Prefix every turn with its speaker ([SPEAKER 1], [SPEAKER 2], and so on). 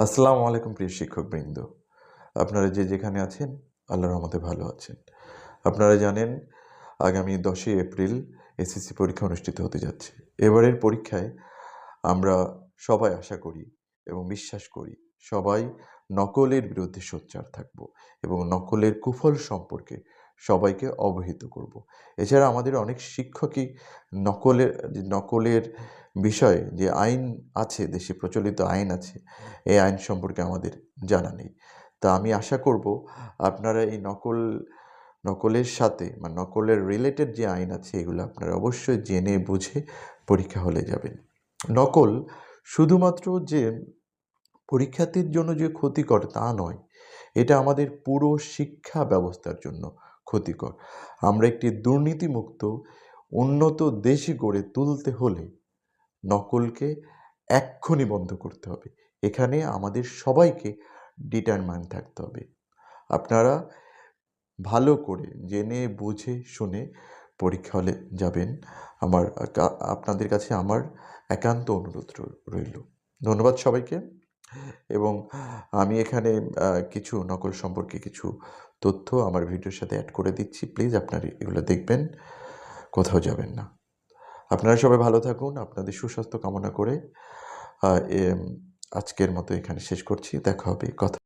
[SPEAKER 1] আসসালামু আলাইকুম প্রিয় শিক্ষকবৃন্দ। আপনারা যে যেখানে আছেন আল্লাহর রহমতে ভালো আছেন। আপনারা জানেন আগামী 10ই এপ্রিল এসএসসি পরীক্ষা অনুষ্ঠিত হতে যাচ্ছে। এবারের পরীক্ষায় আমরা সবাই আশা করি এবং বিশ্বাস করি সবাই নকলের বিরুদ্ধে সোচ্চার থাকব এবং নকলের কুফল সম্পর্কে সবাইকে অবহিত করব। এছাড়া আমাদের অনেক শিক্ষকই নকলের বিষয়ে যে আইন আছে, দেশে প্রচলিত আইন আছে, এই আইন সম্পর্কে আমাদের জানা নেই। তা আমি আশা করব আপনারা এই নকলের সাথে বা নকলের রিলেটেড যে আইন আছে এগুলো আপনারা অবশ্যই জেনে বুঝে পরীক্ষা হলে যাবেন। নকল শুধুমাত্র যে পরীক্ষার্থীর জন্য যে ক্ষতিকর তা নয়, এটা আমাদের পুরো শিক্ষা ব্যবস্থার জন্য ক্ষতিকর। আমরা একটি দুর্নীতিমুক্ত উন্নত দেশ গড়ে তুলতে হলে নকলকে এক্ষুনি বন্ধ করতে হবে। এখানে আমাদের সবাইকে ডিটারমাইন্ড থাকতে হবে। আপনারা ভালো করে জেনে বুঝে শুনে পরীক্ষা হলে যাবেন। আপনাদের কাছে আমার একান্ত অনুরোধ রইল। ধন্যবাদ সবাইকে। এবং আমি এখানে কিছু নকল সম্পর্কে কিছু তথ্য আমার ভিডিওর সাথে অ্যাড করে দিচ্ছি। প্লিজ আপনারা এগুলো দেখবেন, কোথাও যাবেন না। আপনারা সবাই ভালো থাকুন। আপনাদের সুস্বাস্থ্য কামনা করে আজকের মতো এখানে শেষ করছি। দেখা হবে কথা